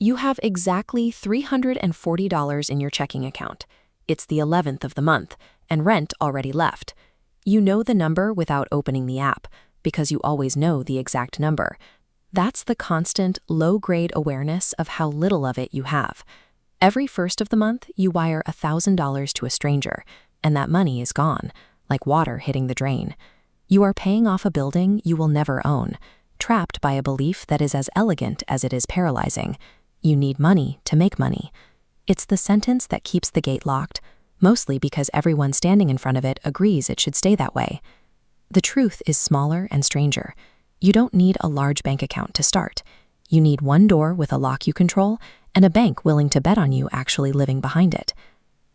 You have exactly $340 in your checking account. It's the 11th of the month, and rent already left. You know the number without opening the app, because you always know the exact number. That's the constant, low-grade awareness of how little of it you have. Every first of the month, you wire $1,000 to a stranger, and that money is gone, like water hitting the drain. You are paying off a building you will never own, trapped by a belief that is as elegant as it is paralyzing. You need money to make money. It's the sentence that keeps the gate locked, mostly because everyone standing in front of it agrees it should stay that way. The truth is smaller and stranger. You don't need a large bank account to start. You need one door with a lock you control and a bank willing to bet on you actually living behind it.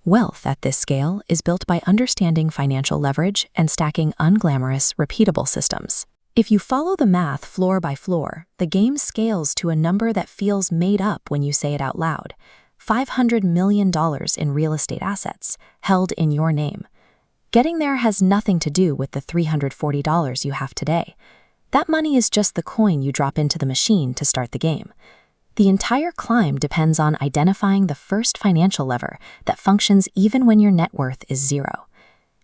Wealth at this scale is built by understanding financial leverage and stacking unglamorous, repeatable systems. If you follow the math floor by floor, the game scales to a number that feels made up when you say it out loud. $500 million in real estate assets, held in your name. Getting there has nothing to do with the $340 you have today. That money is just the coin you drop into the machine to start the game. The entire climb depends on identifying the first financial lever that functions even when your net worth is zero.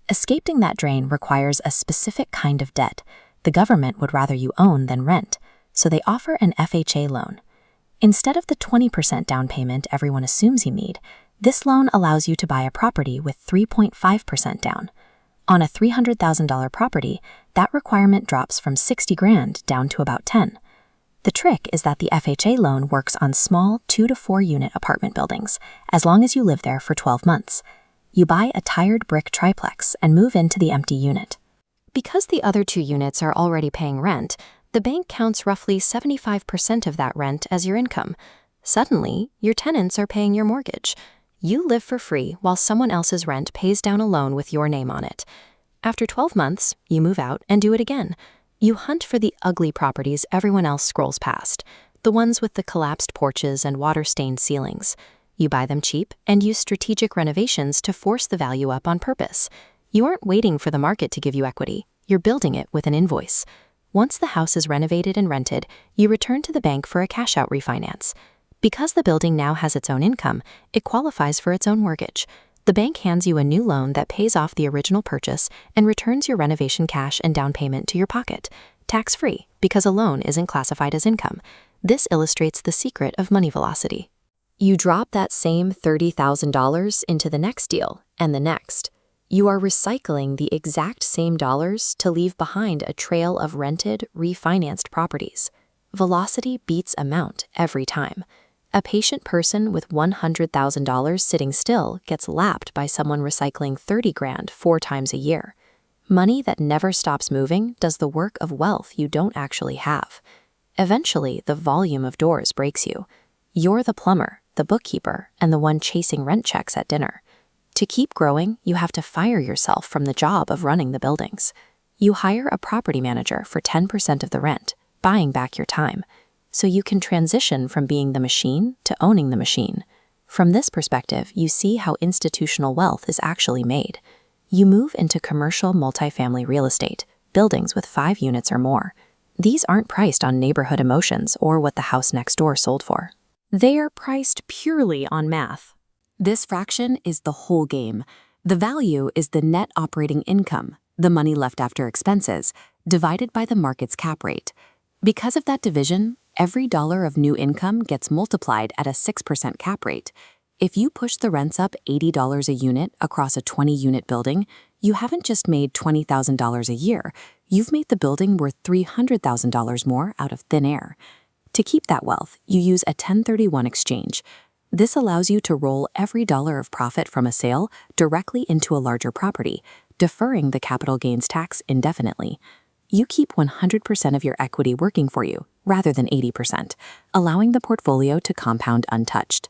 Escaping that drain requires a specific kind of debt. The government would rather you own than rent, so they offer an FHA loan. Instead of the 20% down payment everyone assumes you need, this loan allows you to buy a property with 3.5% down. On a $300,000 property, that requirement drops from $60,000 down to about $10,000. The trick is that the FHA loan works on small 2 to 4 unit apartment buildings, as long as you live there for 12 months. You buy a tired brick triplex and move into the empty unit. Because the other 2 units are already paying rent, the bank counts roughly 75% of that rent as your income. Suddenly, your tenants are paying your mortgage. You live for free while someone else's rent pays down a loan with your name on it. After 12 months, you move out and do it again. You hunt for the ugly properties everyone else scrolls past, the ones with the collapsed porches and water-stained ceilings. You buy them cheap and use strategic renovations to force the value up on purpose. You aren't waiting for the market to give you equity. You're building it with an invoice. Once the house is renovated and rented, you return to the bank for a cash-out refinance. Because the building now has its own income, it qualifies for its own mortgage. The bank hands you a new loan that pays off the original purchase and returns your renovation cash and down payment to your pocket, tax-free, because a loan isn't classified as income. This illustrates the secret of money velocity. You drop that same $30,000 into the next deal and the next. You are recycling the exact same dollars to leave behind a trail of rented, refinanced properties. Velocity beats amount every time. A patient person with $100,000 sitting still gets lapped by someone recycling $30,000 4 times a year. Money that never stops moving does the work of wealth you don't actually have. Eventually, the volume of doors breaks you. You're the plumber, the bookkeeper, and the one chasing rent checks at dinner. To keep growing, you have to fire yourself from the job of running the buildings. You hire a property manager for 10% of the rent, buying back your time, so you can transition from being the machine to owning the machine. From this perspective, you see how institutional wealth is actually made. You move into commercial multifamily real estate, buildings with 5 units or more. These aren't priced on neighborhood emotions or what the house next door sold for. They are priced purely on math. This fraction is the whole game. The value is the net operating income, the money left after expenses, divided by the market's cap rate. Because of that division, every dollar of new income gets multiplied at a 6% cap rate. If you push the rents up $80 a unit across a 20-unit building, you haven't just made $20,000 a year, you've made the building worth $300,000 more out of thin air. To keep that wealth, you use a 1031 exchange. This allows you to roll every dollar of profit from a sale directly into a larger property, deferring the capital gains tax indefinitely. You keep 100% of your equity working for you, rather than 80%, allowing the portfolio to compound untouched.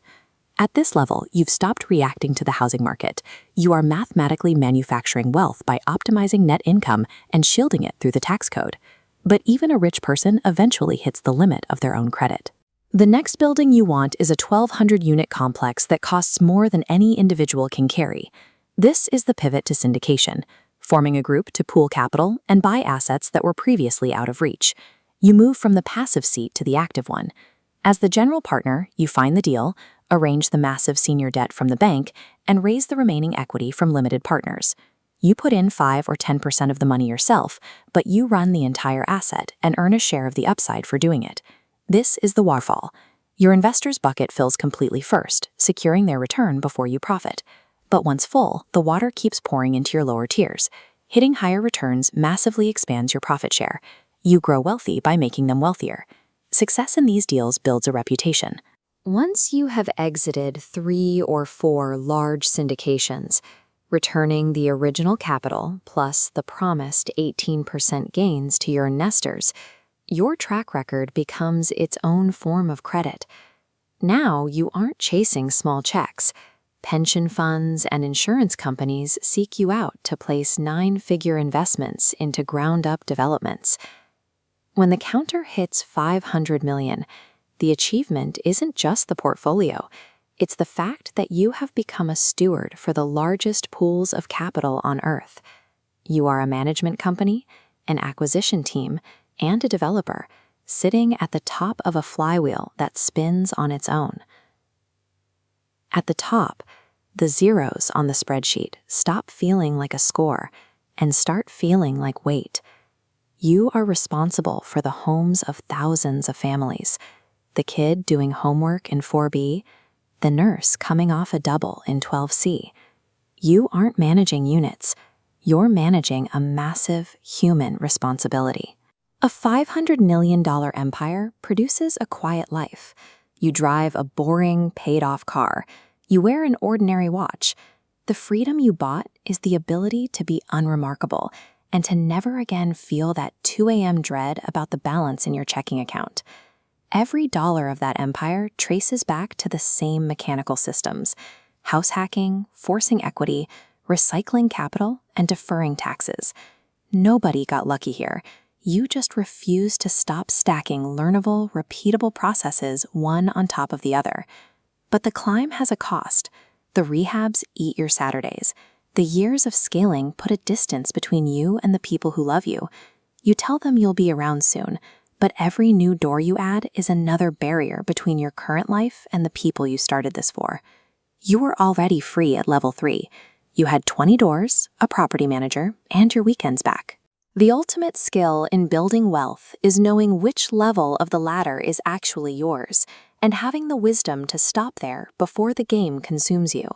At this level, you've stopped reacting to the housing market. You are mathematically manufacturing wealth by optimizing net income and shielding it through the tax code. But even a rich person eventually hits the limit of their own credit. The next building you want is a 1,200-unit complex that costs more than any individual can carry. This is the pivot to syndication, forming a group to pool capital and buy assets that were previously out of reach. You move from the passive seat to the active one. As the general partner, you find the deal, arrange the massive senior debt from the bank, and raise the remaining equity from limited partners. You put in 5 or 10% of the money yourself, but you run the entire asset and earn a share of the upside for doing it. This is the waterfall. Your investor's bucket fills completely first, securing their return before you profit. But once full, the water keeps pouring into your lower tiers. Hitting higher returns massively expands your profit share. You grow wealthy by making them wealthier. Success in these deals builds a reputation. Once you have exited 3 or 4 large syndications, returning the original capital plus the promised 18% gains to your investors, your track record becomes its own form of credit. Now you aren't chasing small checks. Pension funds and insurance companies seek you out to place 9-figure investments into ground-up developments. When the counter hits $500 million, the achievement isn't just the portfolio. It's the fact that you have become a steward for the largest pools of capital on Earth. You are a management company, an acquisition team, and a developer, sitting at the top of a flywheel that spins on its own. At the top, the zeros on the spreadsheet stop feeling like a score and start feeling like weight. You are responsible for the homes of thousands of families, the kid doing homework in 4B, the nurse coming off a double in 12C. You aren't managing units. You're managing a massive human responsibility. A $500 million empire produces a quiet life. You drive a boring, paid-off car. You wear an ordinary watch. The freedom you bought is the ability to be unremarkable and to never again feel that 2 a.m. dread about the balance in your checking account. Every dollar of that empire traces back to the same mechanical systems: house hacking, forcing equity, recycling capital, and deferring taxes. Nobody got lucky here. You just refuse to stop stacking learnable, repeatable processes one on top of the other. But the climb has a cost. The rehabs eat your Saturdays. The years of scaling put a distance between you and the people who love you. You tell them you'll be around soon, but every new door you add is another barrier between your current life and the people you started this for. You were already free at level 3. You had 20 doors, a property manager, and your weekends back. The ultimate skill in building wealth is knowing which level of the ladder is actually yours and having the wisdom to stop there before the game consumes you.